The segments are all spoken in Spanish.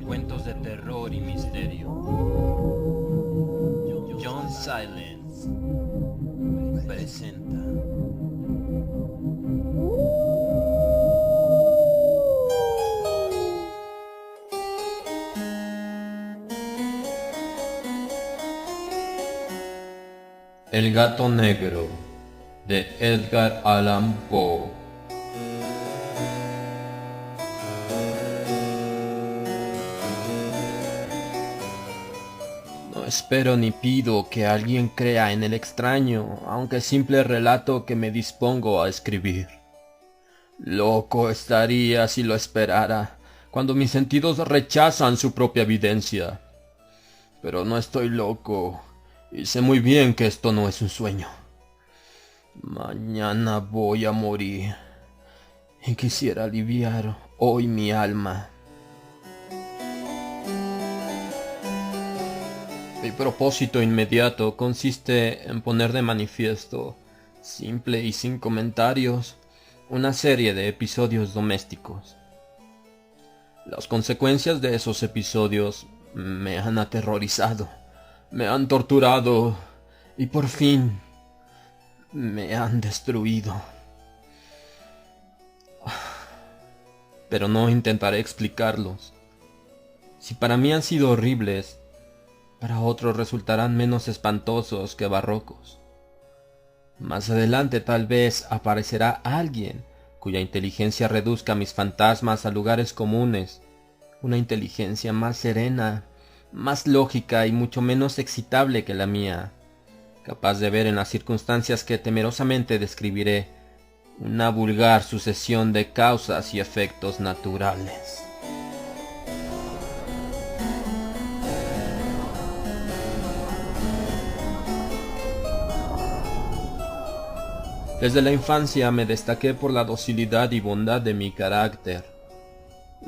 Cuentos de terror y misterio. John Silence presenta. El gato negro, de Edgar Allan Poe. No espero ni pido que alguien crea en el extraño, aunque simple relato que me dispongo a escribir. Loco estaría si lo esperara, cuando mis sentidos rechazan su propia evidencia. Pero no estoy loco, y sé muy bien que esto no es un sueño. Mañana voy a morir, y quisiera aliviar hoy mi alma. Mi propósito inmediato consiste en poner de manifiesto, simple y sin comentarios, una serie de episodios domésticos. Las consecuencias de esos episodios me han aterrorizado, me han torturado y por fin me han destruido. Pero no intentaré explicarlos. Si para mí han sido horribles, para otros resultarán menos espantosos que barrocos. Más adelante tal vez aparecerá alguien cuya inteligencia reduzca mis fantasmas a lugares comunes, una inteligencia más serena, más lógica y mucho menos excitable que la mía, capaz de ver en las circunstancias que temerosamente describiré una vulgar sucesión de causas y efectos naturales. Desde la infancia me destaqué por la docilidad y bondad de mi carácter.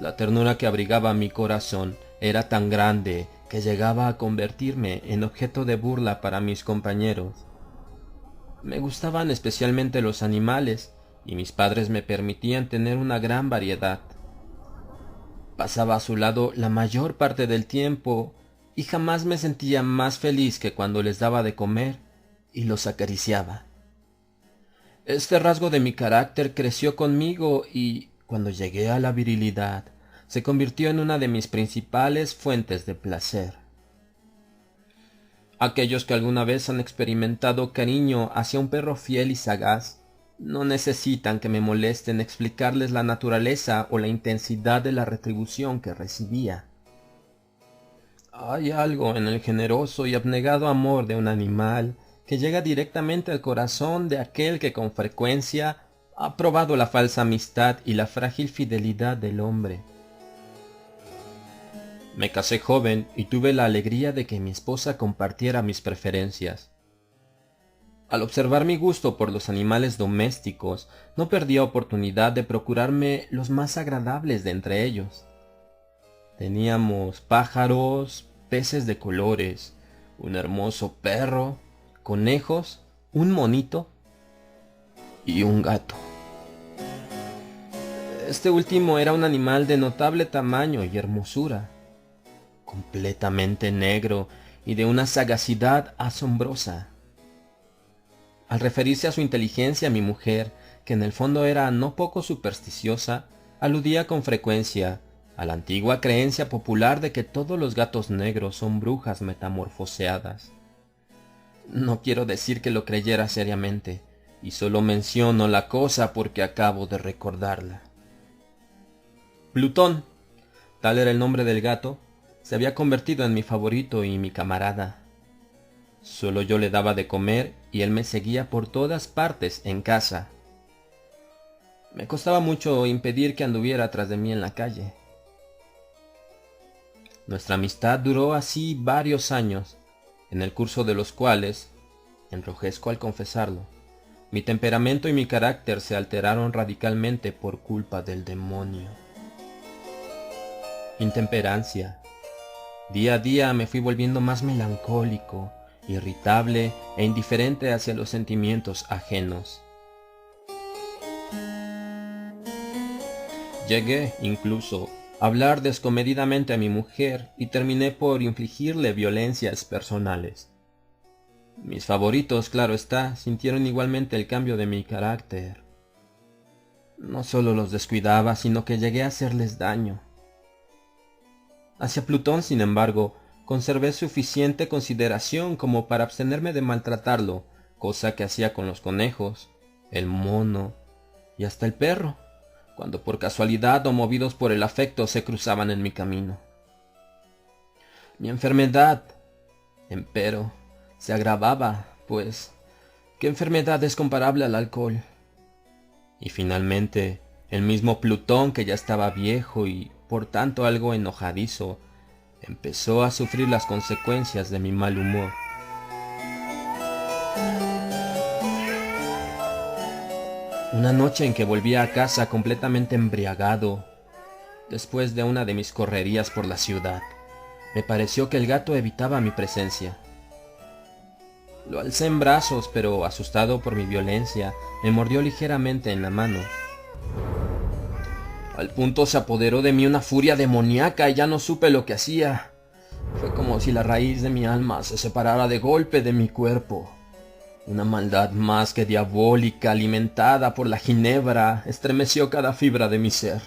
La ternura que abrigaba mi corazón era tan grande que llegaba a convertirme en objeto de burla para mis compañeros. Me gustaban especialmente los animales y mis padres me permitían tener una gran variedad. Pasaba a su lado la mayor parte del tiempo y jamás me sentía más feliz que cuando les daba de comer y los acariciaba. Este rasgo de mi carácter creció conmigo y, cuando llegué a la virilidad, se convirtió en una de mis principales fuentes de placer. Aquellos que alguna vez han experimentado cariño hacia un perro fiel y sagaz, no necesitan que me molesten explicarles la naturaleza o la intensidad de la retribución que recibía. Hay algo en el generoso y abnegado amor de un animal que llega directamente al corazón de aquel que con frecuencia ha probado la falsa amistad y la frágil fidelidad del hombre. Me casé joven y tuve la alegría de que mi esposa compartiera mis preferencias. Al observar mi gusto por los animales domésticos, no perdí oportunidad de procurarme los más agradables de entre ellos. Teníamos pájaros, peces de colores, un hermoso perro, conejos, un monito y un gato. Este último era un animal de notable tamaño y hermosura, completamente negro y de una sagacidad asombrosa. Al referirse a su inteligencia, mi mujer, que en el fondo era no poco supersticiosa, aludía con frecuencia a la antigua creencia popular de que todos los gatos negros son brujas metamorfoseadas. No quiero decir que lo creyera seriamente, y solo menciono la cosa porque acabo de recordarla. Plutón, tal era el nombre del gato, se había convertido en mi favorito y mi camarada. Solo yo le daba de comer y él me seguía por todas partes en casa. Me costaba mucho impedir que anduviera tras de mí en la calle. Nuestra amistad duró así varios años, en el curso de los cuales, enrojezco al confesarlo, mi temperamento y mi carácter se alteraron radicalmente por culpa del demonio. Intemperancia. Día a día me fui volviendo más melancólico, irritable e indiferente hacia los sentimientos ajenos. Llegué, incluso, a hablar descomedidamente a mi mujer y terminé por infligirle violencias personales. Mis favoritos, claro está, sintieron igualmente el cambio de mi carácter. No solo los descuidaba, sino que llegué a hacerles daño. Hacia Plutón, sin embargo, conservé suficiente consideración como para abstenerme de maltratarlo, cosa que hacía con los conejos, el mono y hasta el perro, cuando por casualidad o movidos por el afecto se cruzaban en mi camino. Mi enfermedad, empero, se agravaba, pues, ¿qué enfermedad es comparable al alcohol? Y finalmente, el mismo Plutón, que ya estaba viejo y por tanto algo enojadizo, empezó a sufrir las consecuencias de mi mal humor. Una noche en que volví a casa completamente embriagado, después de una de mis correrías por la ciudad, me pareció que el gato evitaba mi presencia. Lo alcé en brazos, pero asustado por mi violencia, me mordió ligeramente en la mano. Al punto se apoderó de mí una furia demoníaca y ya no supe lo que hacía. Fue como si la raíz de mi alma se separara de golpe de mi cuerpo. Una maldad más que diabólica, alimentada por la ginebra, estremeció cada fibra de mi ser.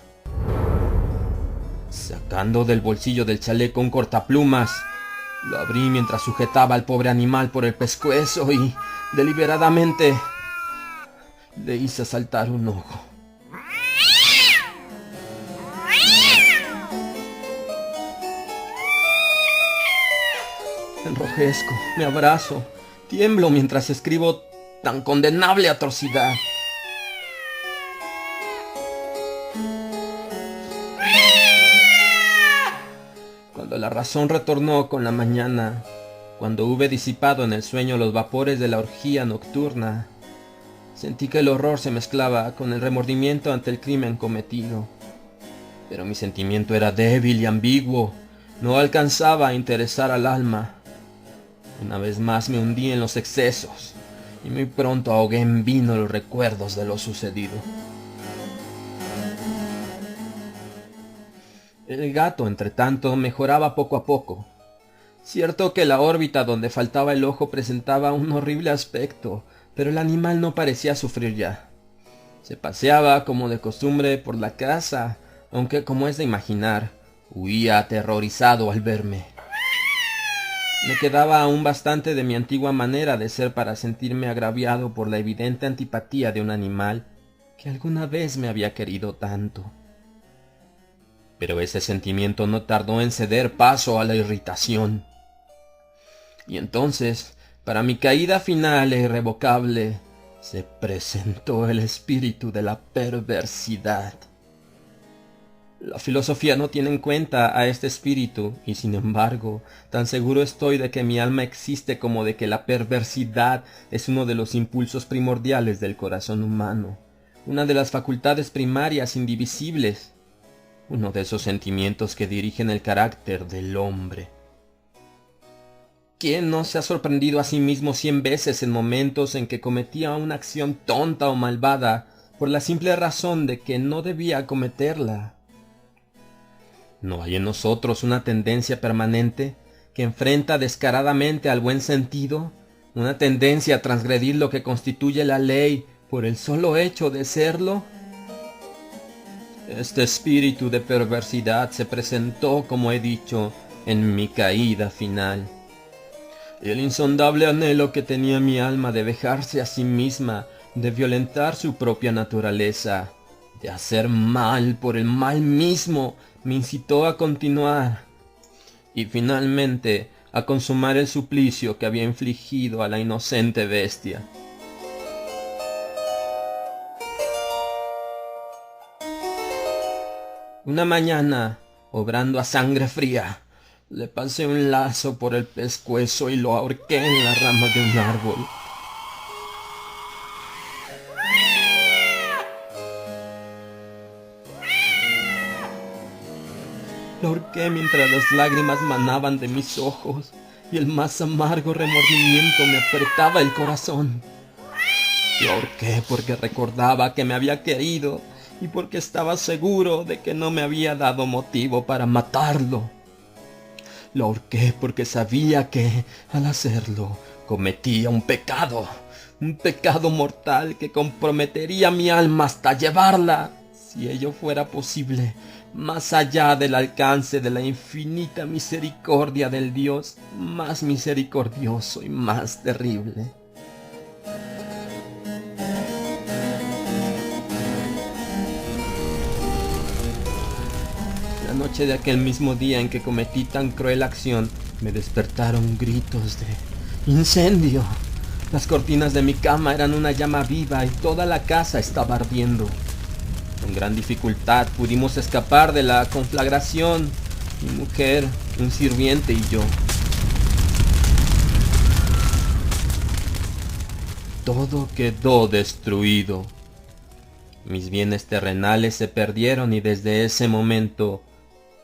Sacando del bolsillo del chaleco un cortaplumas, lo abrí mientras sujetaba al pobre animal por el pescuezo y, deliberadamente, le hice saltar un ojo. Me enrojezco, me abrazo, tiemblo mientras escribo tan condenable atrocidad. Cuando la razón retornó con la mañana, cuando hube disipado en el sueño los vapores de la orgía nocturna, sentí que el horror se mezclaba con el remordimiento ante el crimen cometido. Pero mi sentimiento era débil y ambiguo, no alcanzaba a interesar al alma. Una vez más me hundí en los excesos y muy pronto ahogué en vino los recuerdos de lo sucedido. El gato, entre tanto, mejoraba poco a poco. Cierto que la órbita donde faltaba el ojo presentaba un horrible aspecto, pero el animal no parecía sufrir ya. Se paseaba como de costumbre por la casa, aunque, como es de imaginar, huía aterrorizado al verme. Me quedaba aún bastante de mi antigua manera de ser para sentirme agraviado por la evidente antipatía de un animal que alguna vez me había querido tanto. Pero ese sentimiento no tardó en ceder paso a la irritación. Y entonces, para mi caída final e irrevocable, se presentó el espíritu de la perversidad. La filosofía no tiene en cuenta a este espíritu, y sin embargo, tan seguro estoy de que mi alma existe como de que la perversidad es uno de los impulsos primordiales del corazón humano, una de las facultades primarias indivisibles, uno de esos sentimientos que dirigen el carácter del hombre. ¿Quién no se ha sorprendido a sí mismo 100 veces en momentos en que cometía una acción tonta o malvada por la simple razón de que no debía cometerla? ¿No hay en nosotros una tendencia permanente que enfrenta descaradamente al buen sentido? ¿Una tendencia a transgredir lo que constituye la ley por el solo hecho de serlo? Este espíritu de perversidad se presentó, como he dicho, en mi caída final. Y el insondable anhelo que tenía mi alma de vejarse a sí misma, de violentar su propia naturaleza, de hacer mal por el mal mismo, me incitó a continuar y finalmente a consumar el suplicio que había infligido a la inocente bestia. Una mañana, obrando a sangre fría, le pasé un lazo por el pescuezo y lo ahorqué en la rama de un árbol. Lo ahorqué mientras las lágrimas manaban de mis ojos y el más amargo remordimiento me apretaba el corazón. Lo ahorqué porque recordaba que me había querido y porque estaba seguro de que no me había dado motivo para matarlo. Lo ahorqué porque sabía que, al hacerlo, cometía un pecado mortal que comprometería mi alma hasta llevarla, si ello fuera posible, más allá del alcance de la infinita misericordia del Dios más misericordioso y más terrible. La noche de aquel mismo día en que cometí tan cruel acción, me despertaron gritos de ¡incendio! Las cortinas de mi cama eran una llama viva y toda la casa estaba ardiendo. Con gran dificultad pudimos escapar de la conflagración, mi mujer, un sirviente y yo. Todo quedó destruido. Mis bienes terrenales se perdieron y desde ese momento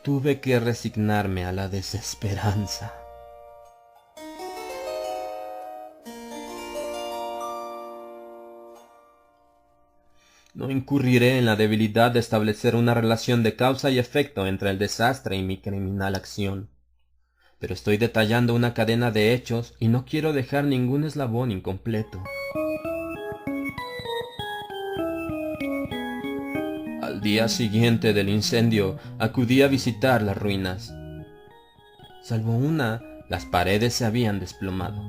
tuve que resignarme a la desesperanza. No incurriré en la debilidad de establecer una relación de causa y efecto entre el desastre y mi criminal acción, pero estoy detallando una cadena de hechos y no quiero dejar ningún eslabón incompleto. Al día siguiente del incendio acudí a visitar las ruinas. Salvo una, las paredes se habían desplomado.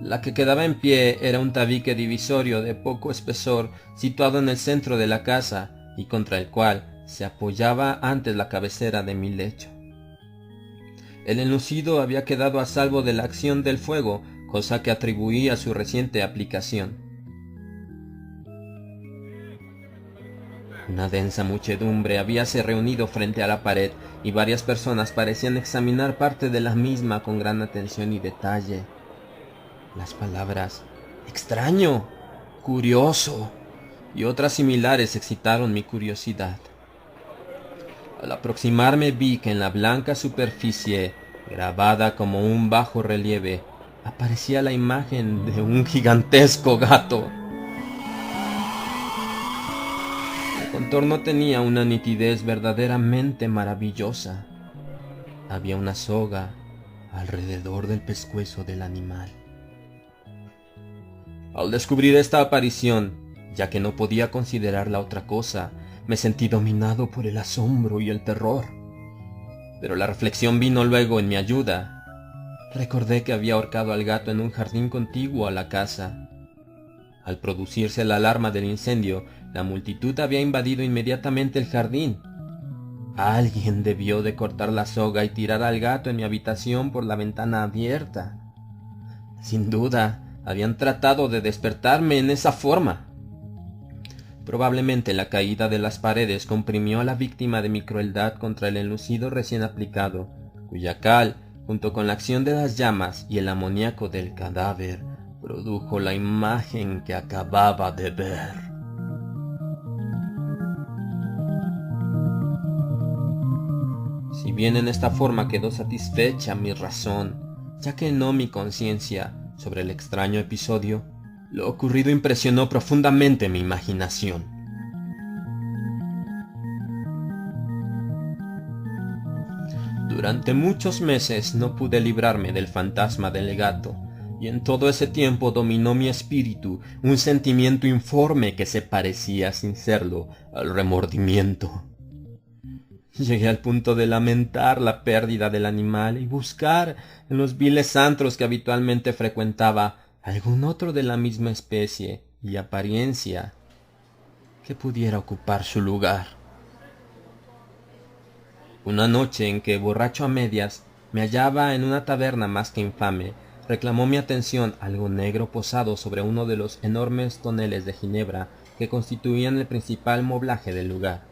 La que quedaba en pie era un tabique divisorio de poco espesor situado en el centro de la casa y contra el cual se apoyaba antes la cabecera de mi lecho. El enlucido había quedado a salvo de la acción del fuego, cosa que atribuí a su reciente aplicación. Una densa muchedumbre habíase reunido frente a la pared y varias personas parecían examinar parte de la misma con gran atención y detalle. Las palabras extraño, curioso y otras similares excitaron mi curiosidad. Al aproximarme vi que en la blanca superficie, grabada como un bajo relieve, aparecía la imagen de un gigantesco gato. El contorno tenía una nitidez verdaderamente maravillosa. Había una soga alrededor del pescuezo del animal. Al descubrir esta aparición, ya que no podía considerarla otra cosa, me sentí dominado por el asombro y el terror. Pero la reflexión vino luego en mi ayuda. Recordé que había ahorcado al gato en un jardín contiguo a la casa. Al producirse la alarma del incendio, la multitud había invadido inmediatamente el jardín. Alguien debió de cortar la soga y tirar al gato en mi habitación por la ventana abierta. Sin duda, habían tratado de despertarme en esa forma. Probablemente la caída de las paredes comprimió a la víctima de mi crueldad contra el enlucido recién aplicado, cuya cal, junto con la acción de las llamas y el amoníaco del cadáver, produjo la imagen que acababa de ver. Si bien en esta forma quedó satisfecha mi razón, ya que no mi conciencia, sobre el extraño episodio, lo ocurrido impresionó profundamente mi imaginación. Durante muchos meses no pude librarme del fantasma del gato, y en todo ese tiempo dominó mi espíritu un sentimiento informe que se parecía, sin serlo, al remordimiento. Llegué al punto de lamentar la pérdida del animal y buscar en los viles antros que habitualmente frecuentaba algún otro de la misma especie y apariencia que pudiera ocupar su lugar. Una noche en que, borracho a medias, me hallaba en una taberna más que infame, reclamó mi atención algo negro posado sobre uno de los enormes toneles de ginebra que constituían el principal moblaje del lugar.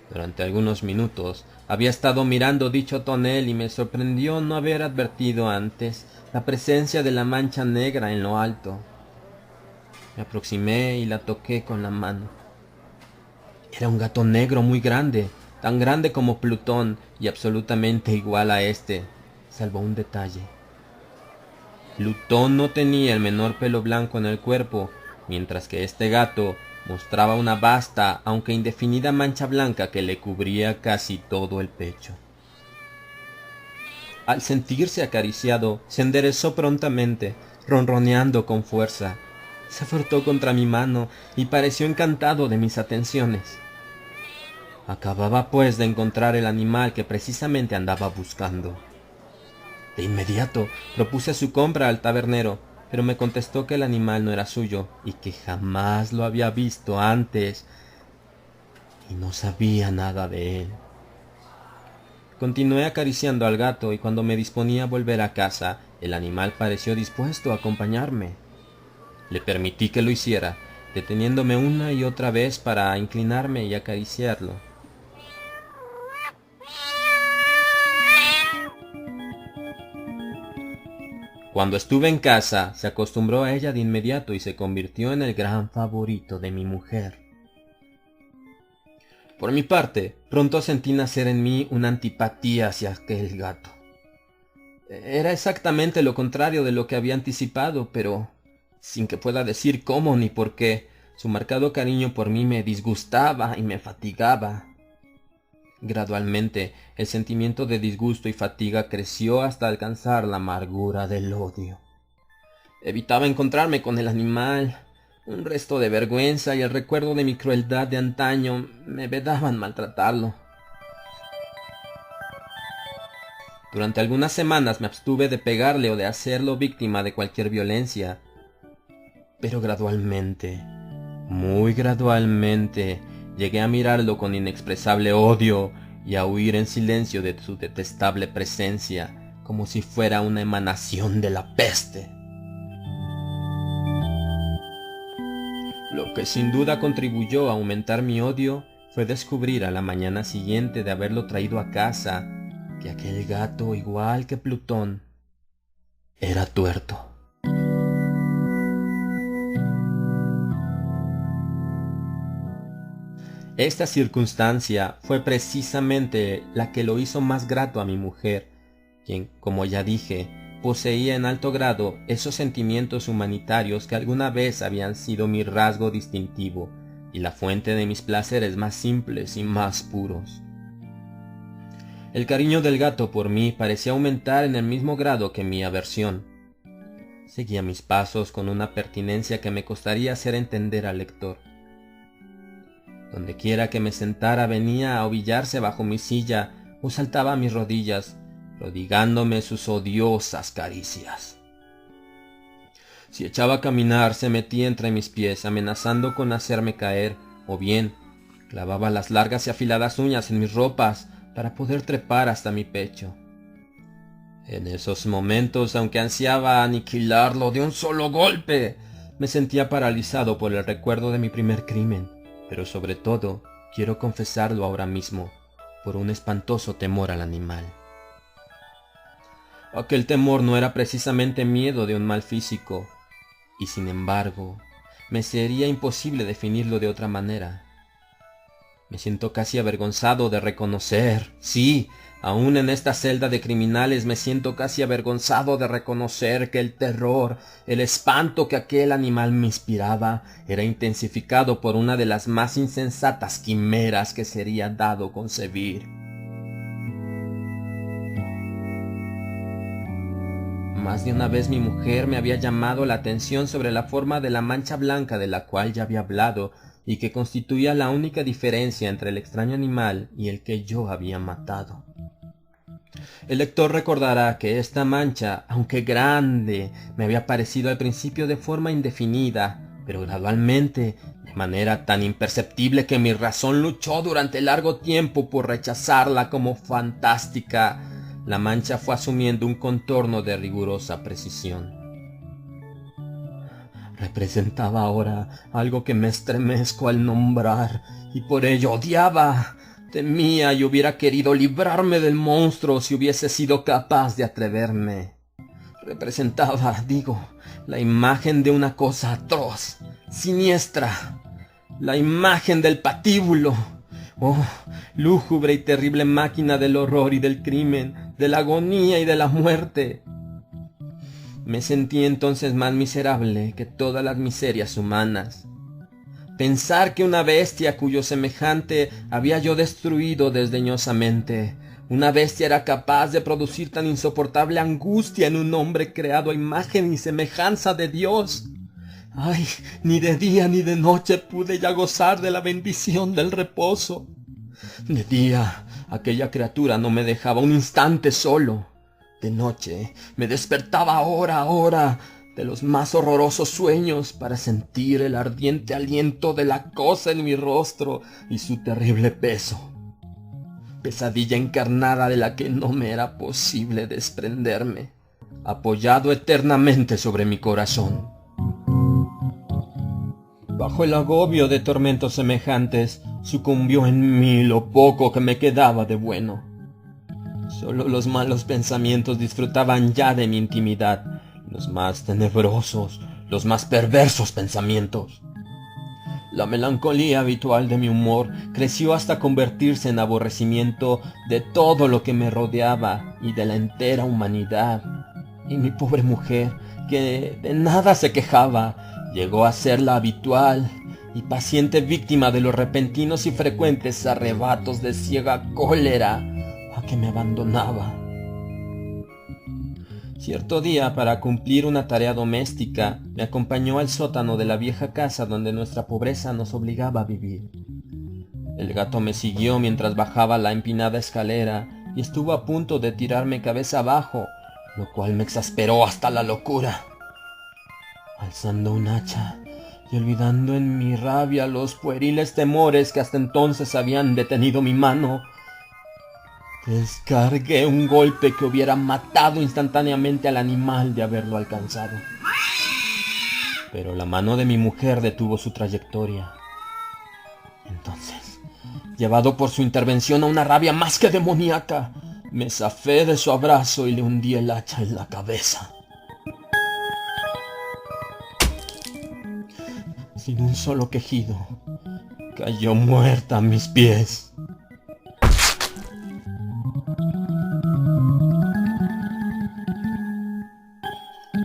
Durante algunos minutos había estado mirando dicho tonel y me sorprendió no haber advertido antes la presencia de la mancha negra en lo alto. Me aproximé y la toqué con la mano. Era un gato negro muy grande, tan grande como Plutón y absolutamente igual a éste, salvo un detalle. Plutón no tenía el menor pelo blanco en el cuerpo mientras que este gato mostraba una vasta, aunque indefinida mancha blanca que le cubría casi todo el pecho. Al sentirse acariciado, se enderezó prontamente, ronroneando con fuerza. Se frotó contra mi mano y pareció encantado de mis atenciones. Acababa pues de encontrar el animal que precisamente andaba buscando. De inmediato propuse su compra al tabernero, pero me contestó que el animal no era suyo y que jamás lo había visto antes y no sabía nada de él. Continué acariciando al gato y cuando me disponía a volver a casa, el animal pareció dispuesto a acompañarme. Le permití que lo hiciera, deteniéndome una y otra vez para inclinarme y acariciarlo. Cuando estuve en casa, se acostumbró a ella de inmediato y se convirtió en el gran favorito de mi mujer. Por mi parte, pronto sentí nacer en mí una antipatía hacia aquel gato. Era exactamente lo contrario de lo que había anticipado, pero sin que pueda decir cómo ni por qué, su marcado cariño por mí me disgustaba y me fatigaba. Gradualmente, el sentimiento de disgusto y fatiga creció hasta alcanzar la amargura del odio. Evitaba encontrarme con el animal. Un resto de vergüenza y el recuerdo de mi crueldad de antaño me vedaban maltratarlo. Durante algunas semanas me abstuve de pegarle o de hacerlo víctima de cualquier violencia. Pero gradualmente, muy gradualmente, llegué a mirarlo con inexpresable odio y a huir en silencio de su detestable presencia, como si fuera una emanación de la peste. Lo que sin duda contribuyó a aumentar mi odio fue descubrir a la mañana siguiente de haberlo traído a casa que aquel gato, igual que Plutón, era tuerto. Esta circunstancia fue precisamente la que lo hizo más grato a mi mujer, quien, como ya dije, poseía en alto grado esos sentimientos humanitarios que alguna vez habían sido mi rasgo distintivo y la fuente de mis placeres más simples y más puros. El cariño del gato por mí parecía aumentar en el mismo grado que mi aversión. Seguía mis pasos con una pertinencia que me costaría hacer entender al lector. Donde quiera que me sentara venía a ovillarse bajo mi silla o saltaba a mis rodillas, prodigándome sus odiosas caricias. Si echaba a caminar, se metía entre mis pies, amenazando con hacerme caer, o bien clavaba las largas y afiladas uñas en mis ropas para poder trepar hasta mi pecho. En esos momentos, aunque ansiaba aniquilarlo de un solo golpe, me sentía paralizado por el recuerdo de mi primer crimen, pero sobre todo, quiero confesarlo ahora mismo, por un espantoso temor al animal. Aquel temor no era precisamente miedo de un mal físico, y sin embargo, me sería imposible definirlo de otra manera. Me siento casi avergonzado de reconocer, sí, aún en esta celda de criminales me siento casi avergonzado de reconocer que el terror, el espanto que aquel animal me inspiraba, era intensificado por una de las más insensatas quimeras que sería dado concebir. Más de una vez mi mujer me había llamado la atención sobre la forma de la mancha blanca de la cual ya había hablado y que constituía la única diferencia entre el extraño animal y el que yo había matado. El lector recordará que esta mancha, aunque grande, me había parecido al principio de forma indefinida, pero gradualmente, de manera tan imperceptible que mi razón luchó durante largo tiempo por rechazarla como fantástica, la mancha fue asumiendo un contorno de rigurosa precisión. Representaba ahora algo que me estremezco al nombrar, y por ello odiaba. Temía y hubiera querido librarme del monstruo si hubiese sido capaz de atreverme. Representaba, digo, la imagen de una cosa atroz, siniestra, la imagen del patíbulo. Oh, lúgubre y terrible máquina del horror y del crimen, de la agonía y de la muerte. Me sentí entonces más miserable que todas las miserias humanas. Pensar que una bestia cuyo semejante había yo destruido desdeñosamente, una bestia era capaz de producir tan insoportable angustia en un hombre creado a imagen y semejanza de Dios. Ay, ni de día ni de noche pude ya gozar de la bendición del reposo. De día, aquella criatura no me dejaba un instante solo. De noche, me despertaba hora a hora de los más horrorosos sueños para sentir el ardiente aliento de la cosa en mi rostro y su terrible peso. Pesadilla encarnada de la que no me era posible desprenderme, apoyado eternamente sobre mi corazón. Bajo el agobio de tormentos semejantes, sucumbió en mí lo poco que me quedaba de bueno. Solo los malos pensamientos disfrutaban ya de mi intimidad, los más tenebrosos, los más perversos pensamientos. La melancolía habitual de mi humor creció hasta convertirse en aborrecimiento de todo lo que me rodeaba y de la entera humanidad. Y mi pobre mujer, que de nada se quejaba, llegó a ser la habitual y paciente víctima de los repentinos y frecuentes arrebatos de ciega cólera a que me abandonaba. Cierto día, para cumplir una tarea doméstica, me acompañó al sótano de la vieja casa donde nuestra pobreza nos obligaba a vivir. El gato me siguió mientras bajaba la empinada escalera y estuvo a punto de tirarme cabeza abajo, lo cual me exasperó hasta la locura. Alzando un hacha y olvidando en mi rabia los pueriles temores que hasta entonces habían detenido mi mano, descargué un golpe que hubiera matado instantáneamente al animal de haberlo alcanzado. Pero la mano de mi mujer detuvo su trayectoria. Entonces, llevado por su intervención a una rabia más que demoníaca, me zafé de su abrazo y le hundí el hacha en la cabeza. Sin un solo quejido, cayó muerta a mis pies.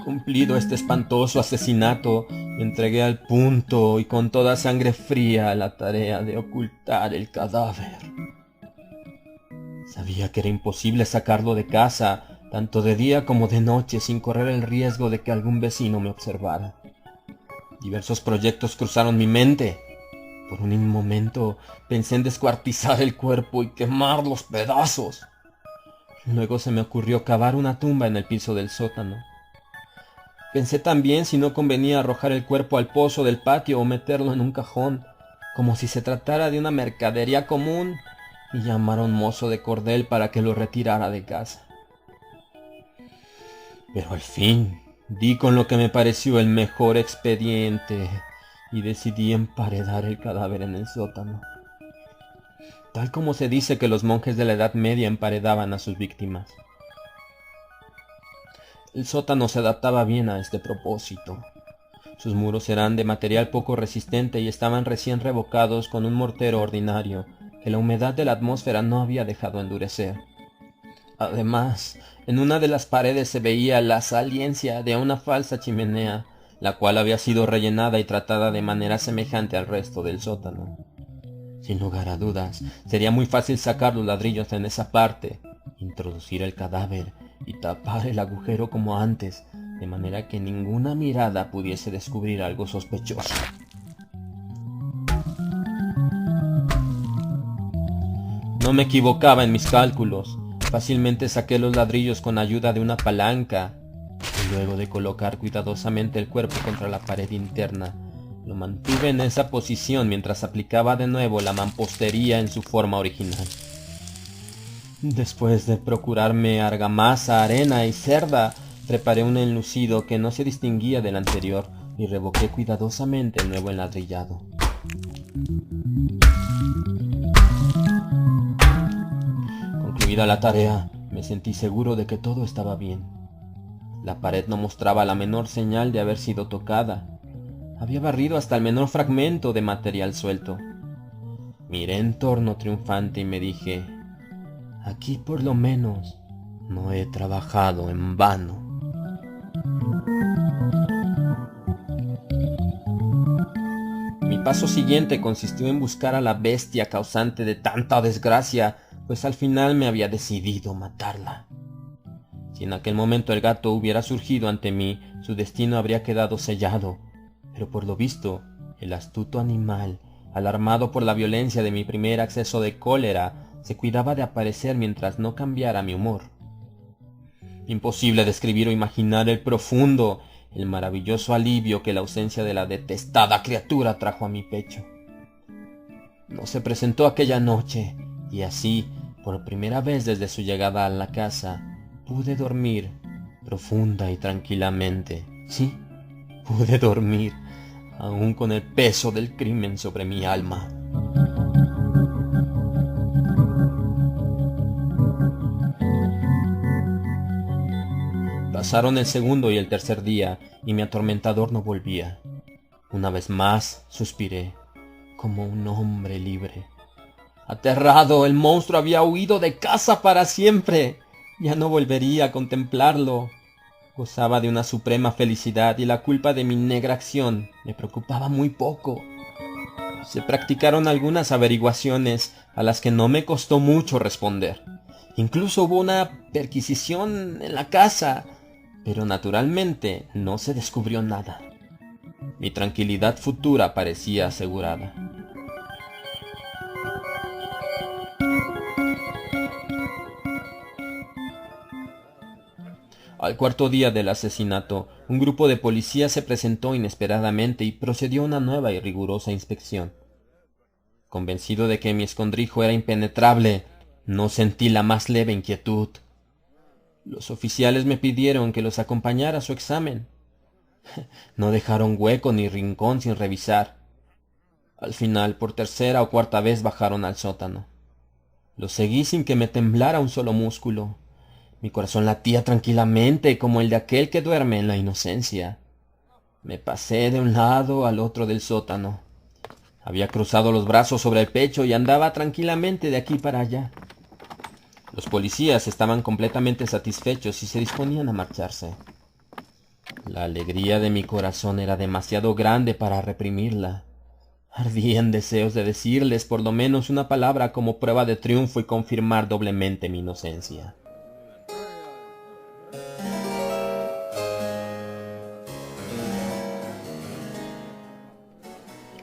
Cumplido este espantoso asesinato, me entregué al punto y con toda sangre fría a la tarea de ocultar el cadáver. Sabía que era imposible sacarlo de casa, tanto de día como de noche, sin correr el riesgo de que algún vecino me observara. Diversos proyectos cruzaron mi mente. Por un momento pensé en descuartizar el cuerpo y quemar los pedazos. Luego se me ocurrió cavar una tumba en el piso del sótano. Pensé también si no convenía arrojar el cuerpo al pozo del patio o meterlo en un cajón, como si se tratara de una mercadería común, y llamar a un mozo de cordel para que lo retirara de casa. Pero al fin di con lo que me pareció el mejor expediente y decidí emparedar el cadáver en el sótano, tal como se dice que los monjes de la Edad Media emparedaban a sus víctimas. El sótano se adaptaba bien a este propósito. Sus muros eran de material poco resistente y estaban recién revocados con un mortero ordinario que la humedad de la atmósfera no había dejado endurecer. Además, en una de las paredes se veía la saliencia de una falsa chimenea, la cual había sido rellenada y tratada de manera semejante al resto del sótano. Sin lugar a dudas, sería muy fácil sacar los ladrillos en esa parte, introducir el cadáver y tapar el agujero como antes, de manera que ninguna mirada pudiese descubrir algo sospechoso. No me equivocaba en mis cálculos. Fácilmente saqué los ladrillos con ayuda de una palanca, y luego de colocar cuidadosamente el cuerpo contra la pared interna, lo mantuve en esa posición mientras aplicaba de nuevo la mampostería en su forma original. Después de procurarme argamasa, arena y cerda, preparé un enlucido que no se distinguía del anterior y revoqué cuidadosamente el nuevo enladrillado. Concluida la tarea, me sentí seguro de que todo estaba bien. La pared no mostraba la menor señal de haber sido tocada. Había barrido hasta el menor fragmento de material suelto. Miré en torno triunfante y me dije: aquí por lo menos no he trabajado en vano. Mi paso siguiente consistió en buscar a la bestia causante de tanta desgracia, pues al final me había decidido matarla. Si en aquel momento el gato hubiera surgido ante mí, su destino habría quedado sellado, pero por lo visto, el astuto animal, alarmado por la violencia de mi primer acceso de cólera, se cuidaba de aparecer mientras no cambiara mi humor. Imposible describir o imaginar el profundo, el maravilloso alivio que la ausencia de la detestada criatura trajo a mi pecho. No se presentó aquella noche, y así, por primera vez desde su llegada a la casa, pude dormir profunda y tranquilamente. Sí, pude dormir, aún con el peso del crimen sobre mi alma. Pasaron el segundo y el tercer día, y mi atormentador no volvía. Una vez más suspiré, como un hombre libre. Aterrado, el monstruo había huido de casa para siempre. Ya no volvería a contemplarlo. Gozaba de una suprema felicidad y la culpa de mi negra acción me preocupaba muy poco. Se practicaron algunas averiguaciones a las que no me costó mucho responder. Incluso hubo una perquisición en la casa, pero naturalmente no se descubrió nada. Mi tranquilidad futura parecía asegurada. Al cuarto día del asesinato, un grupo de policías se presentó inesperadamente y procedió a una nueva y rigurosa inspección. Convencido de que mi escondrijo era impenetrable, no sentí la más leve inquietud. Los oficiales me pidieron que los acompañara a su examen. No dejaron hueco ni rincón sin revisar. Al final, por tercera o cuarta vez bajaron al sótano. Los seguí sin que me temblara un solo músculo. Mi corazón latía tranquilamente como el de aquel que duerme en la inocencia. Me pasé de un lado al otro del sótano. Había cruzado los brazos sobre el pecho y andaba tranquilamente de aquí para allá. Los policías estaban completamente satisfechos y se disponían a marcharse. La alegría de mi corazón era demasiado grande para reprimirla. Ardía en deseos de decirles por lo menos una palabra como prueba de triunfo y confirmar doblemente mi inocencia.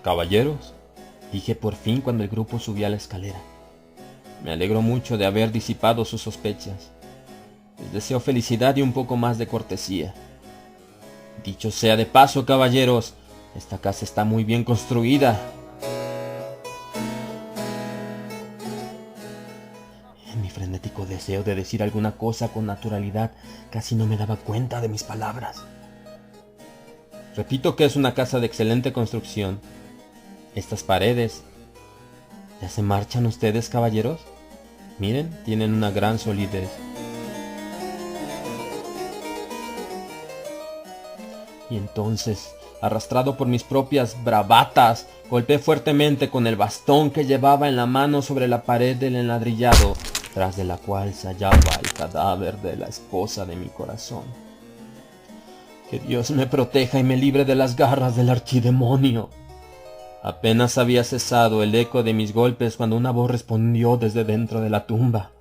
«Caballeros», dije por fin cuando el grupo subía la escalera. Me alegro mucho de haber disipado sus sospechas. Les deseo felicidad y un poco más de cortesía. Dicho sea de paso, caballeros, esta casa está muy bien construida. En mi frenético deseo de decir alguna cosa con naturalidad, casi no me daba cuenta de mis palabras. Repito que es una casa de excelente construcción. Estas paredes... ¿Ya se marchan ustedes, caballeros? Miren, tienen una gran solidez. Y entonces, arrastrado por mis propias bravatas, golpeé fuertemente con el bastón que llevaba en la mano sobre la pared del enladrillado, tras de la cual se hallaba el cadáver de la esposa de mi corazón. Que Dios me proteja y me libre de las garras del archidemonio. Apenas había cesado el eco de mis golpes cuando una voz respondió desde dentro de la tumba.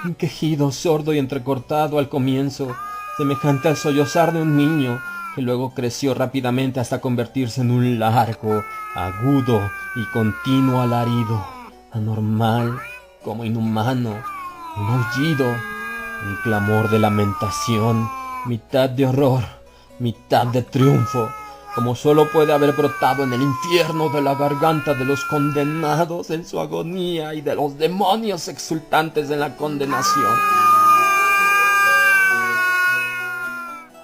Un quejido sordo y entrecortado al comienzo, semejante al sollozar de un niño, que luego creció rápidamente hasta convertirse en un largo, agudo y continuo alarido, anormal como inhumano, un aullido, un clamor de lamentación, mitad de horror, mitad de triunfo, como solo puede haber brotado en el infierno de la garganta de los condenados en su agonía y de los demonios exultantes en la condenación.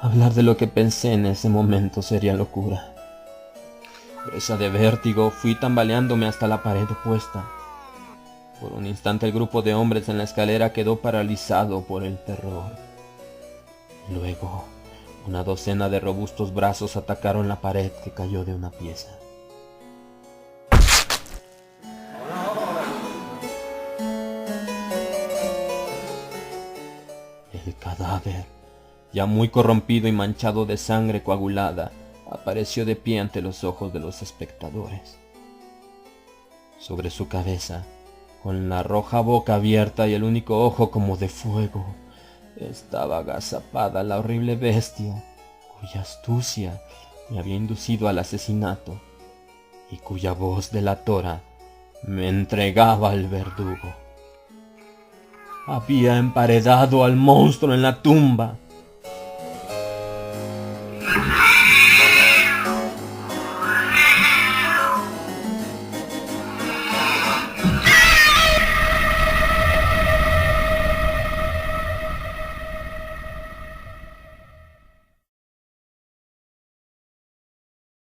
Hablar de lo que pensé en ese momento sería locura. Presa de vértigo, fui tambaleándome hasta la pared opuesta. Por un instante el grupo de hombres en la escalera quedó paralizado por el terror. Luego, Una docena de robustos brazos atacaron la pared que cayó de una pieza. El cadáver, ya muy corrompido y manchado de sangre coagulada, apareció de pie ante los ojos de los espectadores. Sobre su cabeza, con la roja boca abierta y el único ojo como de fuego, estaba agazapada la horrible bestia cuya astucia me había inducido al asesinato y cuya voz delatora me entregaba al verdugo. Había emparedado al monstruo en la tumba